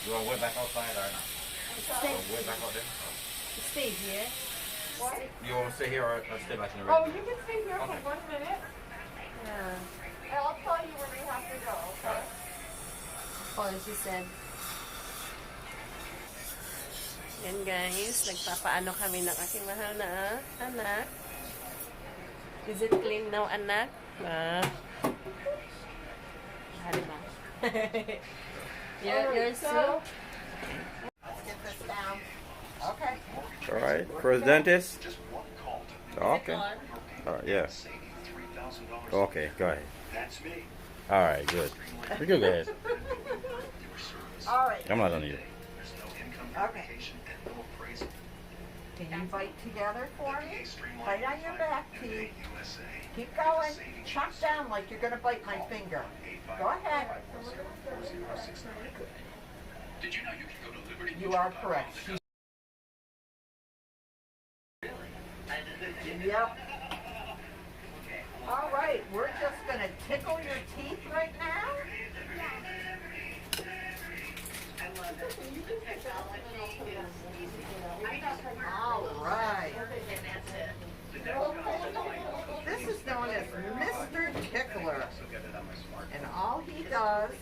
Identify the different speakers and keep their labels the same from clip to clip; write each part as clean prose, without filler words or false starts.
Speaker 1: You want to wait back outside or not?
Speaker 2: Stay,
Speaker 1: Wait back out there?
Speaker 2: stay here.
Speaker 3: What?
Speaker 1: You want to stay here or stay back in the
Speaker 3: Oh,
Speaker 1: room?
Speaker 3: you can stay here
Speaker 1: Okay.
Speaker 3: for 1 minute.
Speaker 2: Yeah.
Speaker 3: And I'll tell you when we have to go, okay?
Speaker 2: Oh, she said. Yan guys, nagpapaano kami ng aking mahal na anak. Is it clean now, anak? Diba? You're so...
Speaker 3: Let's get this down. Okay.
Speaker 1: All right. For the dentist? Okay. All right, yeah. Okay, go ahead. All right, good. You're good, go ahead.
Speaker 3: All right.
Speaker 1: I'm not on you.
Speaker 3: Okay. Can you bite together for me? Bite on your back teeth. Keep going. Chop down like you're going to bite my finger. Go ahead. You are correct. Yep. All right. We're just going to tickle your teeth right now. All right. This is known as Mr. Tickler. And all he does is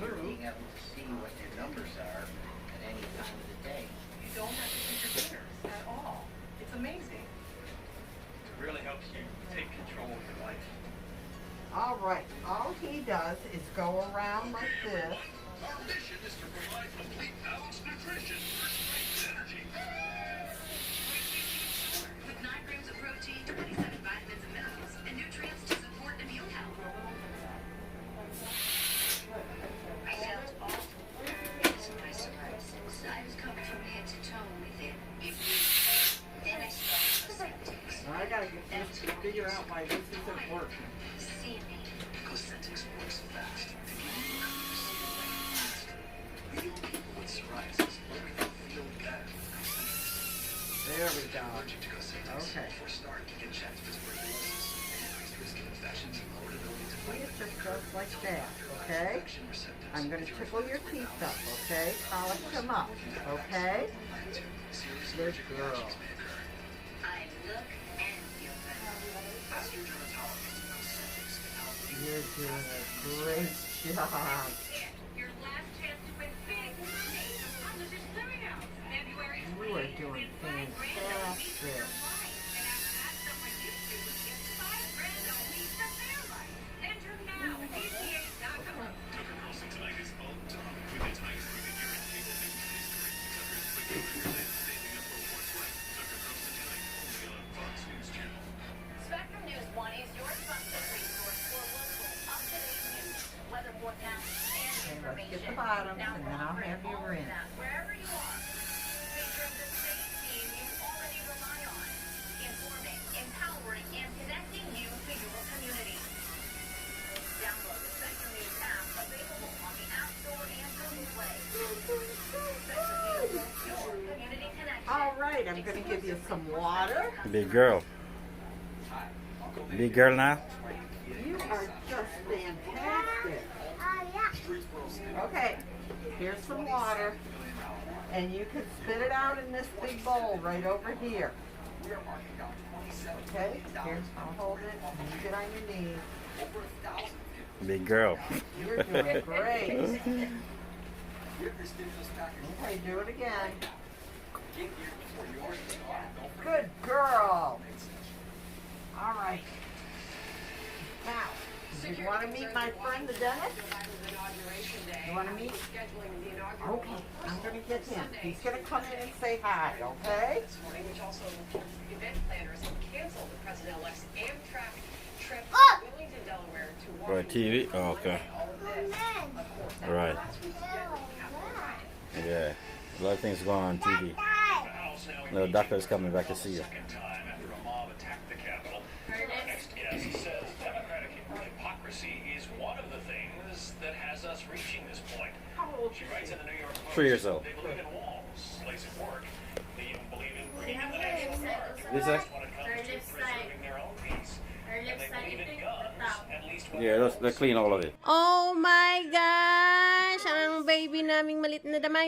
Speaker 4: being able to see what your numbers are at any time of the day.
Speaker 5: You don't have to use your fingers at all. It's amazing. It really helps you take control of your life.
Speaker 3: all right. All he does is go around like this.
Speaker 6: Our mission is to provide complete balanced nutrition for strength and energy.
Speaker 7: With 9 grams of protein, 27 vitamins and minerals, and nutrients to support immune health. I felt all it's my surprises. I was coming from head to toe with it. Then I saw the septics.
Speaker 3: I gotta get this to figure out why this isn't working.
Speaker 7: See me.
Speaker 6: Cosmetics works fast. Real people with psoriasis already feel better.
Speaker 3: There we go.
Speaker 6: Allergic to Cosmetics.
Speaker 3: Okay.
Speaker 6: Before start, you can check for tuberculosis, increased risk of infections, and lowered ability to
Speaker 3: See,
Speaker 6: fight
Speaker 3: it just goes like that, okay?
Speaker 6: infection receptors.
Speaker 3: I'm gonna tickle your teeth up, okay? Polish them up, okay? Good girl.
Speaker 7: I look and feel better.
Speaker 6: Ask your dermatologist. Cosmetics can help you.
Speaker 3: You're doing a great job.
Speaker 7: Your last chance to win big money on the Clearinghouse, February
Speaker 3: You are doing fantastic.
Speaker 6: Tonight is all done with its ice-cream irritated and saving up for what's left. Tucker Carlson tonight, only on Fox News Channel.
Speaker 7: Spectrum News 1 is your trusted resource for local, up-to-date news, weather forecasts, and
Speaker 3: Okay, let's
Speaker 7: information.
Speaker 3: get the bottoms
Speaker 7: Now
Speaker 3: and then I'll
Speaker 7: offering
Speaker 3: have you
Speaker 7: all of
Speaker 3: rinse.
Speaker 7: that wherever you are. Featuring the same team you already rely on. Informing, empowering, and connecting you to your community. Download the Spectrum News app, available on the App Store and Google Play. Spectrum News, your community connection.
Speaker 3: All right, I'm gonna give you some water.
Speaker 1: Big girl. Big girl now?
Speaker 3: You are just fantastic. Okay, here's some water. And you can spit it out in this big bowl right over here. Okay, here, I'll hold it. And you get on your knees.
Speaker 1: Big girl.
Speaker 3: You're doing great. Okay, do it again. Good girl. All right. Now, you want to meet my friend the dentist? You want to meet? Okay, I'm going to get him. He's going to come in and say hi, okay?
Speaker 5: This morning, which also event planners have canceled the President-elect's Amtrak trip to Wilmington, Delaware to
Speaker 1: For TV? Oh, okay.
Speaker 5: all of this. Of course, that
Speaker 1: Right.
Speaker 5: last week's schedule happened.
Speaker 1: Yeah. A lot of things going on TV. The doctor is coming back to see you.
Speaker 6: Second time after a mob attacked the Capitol. Our next guest says Democratic hypocrisy is one of the things that has us reaching this point. She writes in the New York Post.
Speaker 1: 3 years old.
Speaker 6: They believe in walls, place of work. They even believe in bringing in the National Guard.
Speaker 1: Is that?
Speaker 6: When it comes to preserving their own peace. And they believe in guns, at least when
Speaker 1: Yeah, let's clean all of it.
Speaker 2: Oh my gosh! Ang baby naming malit na damay.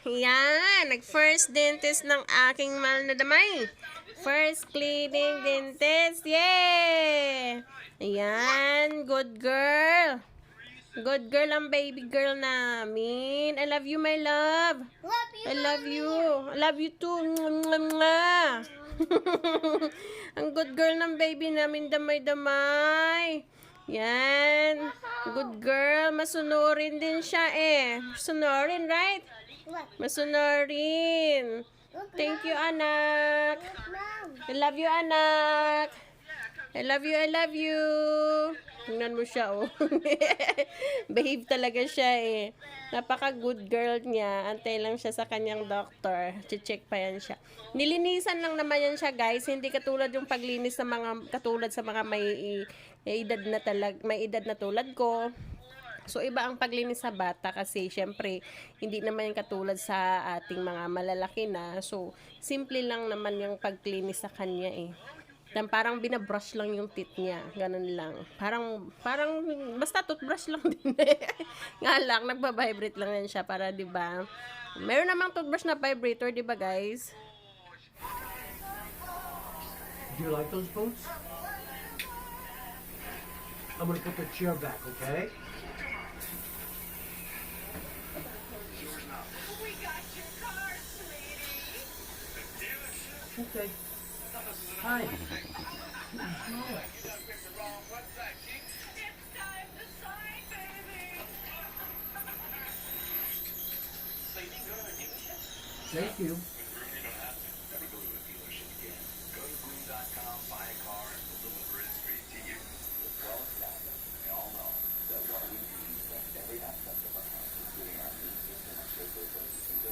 Speaker 2: Yan, nag-first dentist ng aking mahal na damay. First cleaning dentist. Yay! Ayan, good girl. Good girl ang baby girl namin. I love you, my love. I love you. I love you too. Mwah. Ang good girl ng baby namin, damay. Yan. Good girl. Masunurin din siya eh. Masunurin, right? Masunurin. Thank you, anak. I love you, anak. I love you. Tingnan mo siya, oh. Behave talaga siya, eh. Napaka-good girl niya. Antay lang siya sa kanyang doctor. Check pa yan siya. Nilinisan lang naman yan siya, guys. Hindi katulad yung paglinis sa mga, katulad sa mga may edad na tulad ko. So, iba ang paglinis sa bata kasi, syempre, hindi naman yung katulad sa ating mga malalaki na. So, simple lang naman yung paglinis sa kanya, eh. Dan parang binabrush lang yung teeth niya. Ganun lang. Parang basta toothbrush lang din. Nga lang, nagba-vibrate lang yan siya para, di ba? Meron namang toothbrush na vibrator, di ba, guys?
Speaker 8: Do you like those boots? I'm gonna put the chair back, okay?
Speaker 7: We got your car, sweetie.
Speaker 8: Okay. Hi.
Speaker 7: It's time to sign, baby.
Speaker 8: Thank you.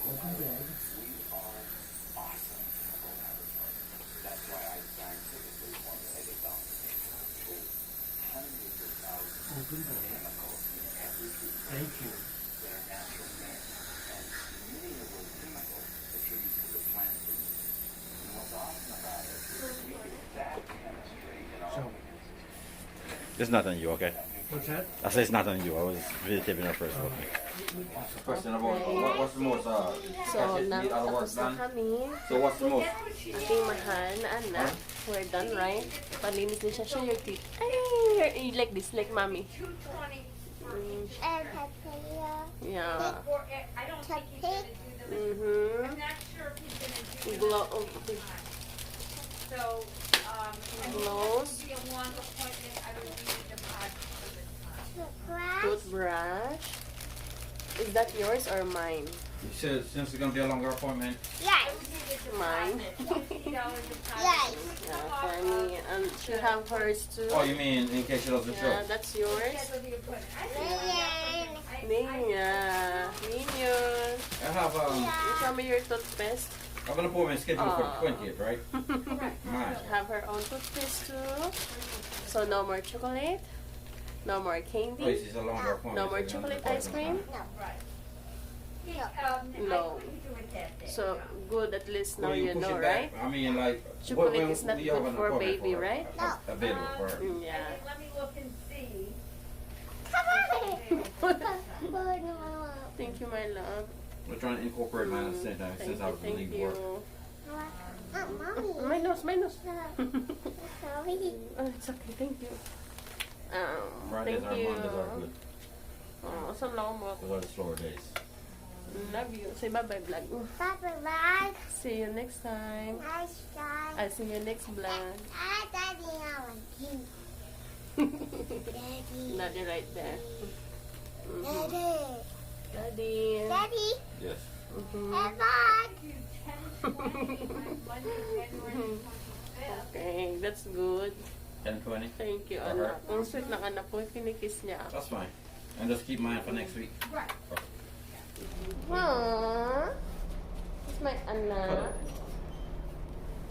Speaker 8: Welcome back. Open bag. Thank you. So,
Speaker 1: It's not on you, okay?
Speaker 8: what's that?
Speaker 1: I say it's not on you. I was videotaping her first. Okay. Question about what's the most
Speaker 2: So, tapos na kami.
Speaker 1: So what's the most?
Speaker 2: Ating mahal na anak. We're done, right? Palinis din siya. Show your teeth. Ay, like this, like mommy. Yeah.
Speaker 7: I don't think he's gonna do them. I'm not sure if he's gonna do them.
Speaker 2: Glow.
Speaker 7: So, I mean,
Speaker 2: Glows.
Speaker 7: it would be a long appointment. I would leave them on for this time.
Speaker 2: Toothbrush. Is that yours or mine?
Speaker 1: You said since it's gonna be a longer appointment.
Speaker 2: Mine.
Speaker 7: $50 a time.
Speaker 2: Yeah, for me. And she have hers too.
Speaker 1: Oh, you mean in case she doesn't show?
Speaker 2: Yeah, that's yours.
Speaker 7: Schedule the appointment. I
Speaker 2: Ninya. Minion.
Speaker 1: I have
Speaker 2: You show me your toothpaste.
Speaker 1: I have an appointment scheduled for the 20th, right? Mine.
Speaker 2: Have her own toothpaste too. So no more chocolate. No more
Speaker 1: Oh,
Speaker 2: candy.
Speaker 1: this is a longer appointment.
Speaker 2: No more chocolate ice cream. No. So good, at least now
Speaker 1: Will
Speaker 2: you
Speaker 1: push
Speaker 2: know,
Speaker 1: it back?
Speaker 2: right?
Speaker 1: I mean, like,
Speaker 2: Chocolate is not
Speaker 1: do you have
Speaker 2: good
Speaker 1: an
Speaker 2: for
Speaker 1: appointment
Speaker 2: baby,
Speaker 1: her?
Speaker 2: right?
Speaker 1: Available for her.
Speaker 2: Yeah.
Speaker 7: let me look and see.
Speaker 2: Thank you, my love.
Speaker 1: We're trying to incorporate mine at the same time since I was
Speaker 2: Thank
Speaker 1: leaving
Speaker 2: you.
Speaker 1: work.
Speaker 2: My nose. Oh, it's okay, thank you.
Speaker 1: Fridays
Speaker 2: Thank
Speaker 1: are
Speaker 2: you.
Speaker 1: Mondays are good.
Speaker 2: Oh, salamat.
Speaker 1: Those are the slower days.
Speaker 2: Love you. Say bye-bye vlog. See you next time. I'll see you next vlog. Daddy right there. Daddy.
Speaker 1: Yes.
Speaker 2: Okay, that's good.
Speaker 1: 10:20.
Speaker 2: Thank you,
Speaker 1: Alright.
Speaker 2: anak. Ang sweet ng anak ko, kinikiss niya ako.
Speaker 1: That's fine. And just keep mine for next week.
Speaker 2: Aww. It's my anak.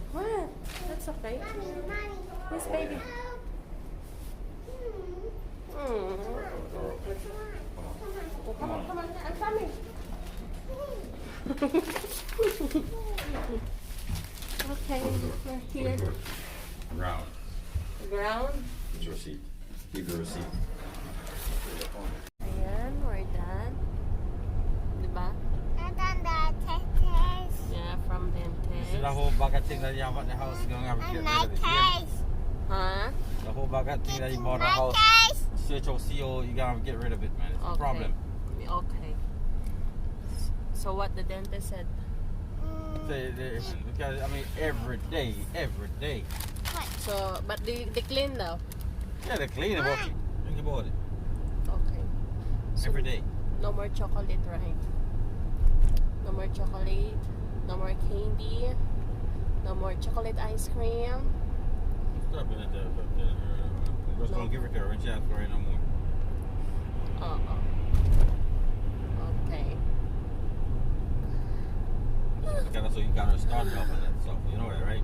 Speaker 2: What? That's okay. Yes, baby. Mm. Oh, come on. I'm coming. Okay, we're here.
Speaker 1: Round.
Speaker 2: Ground.
Speaker 1: It's your seat. Keep the receipt.
Speaker 2: Ayan, we're done. Diba? Yeah, from dentist.
Speaker 1: See the whole bucket thing that you have at the house, you're gonna have to get rid of it. Yeah.
Speaker 2: Huh?
Speaker 1: The whole bucket thing that you bought at the house, CHOCO, you gotta get rid of it, man. It's a problem.
Speaker 2: Okay. So what the dentist said?
Speaker 1: Because, I mean, every day.
Speaker 2: So, but they clean now.
Speaker 1: Yeah, they clean about it. Think about it.
Speaker 2: Okay. So
Speaker 1: Every day.
Speaker 2: no more chocolate, right? No more chocolate. No more candy. No more chocolate ice cream.
Speaker 1: Stop it at the just don't give it to her when she asks for it no more.
Speaker 2: Okay.
Speaker 1: So you got her started off on that stuff. You know that, right?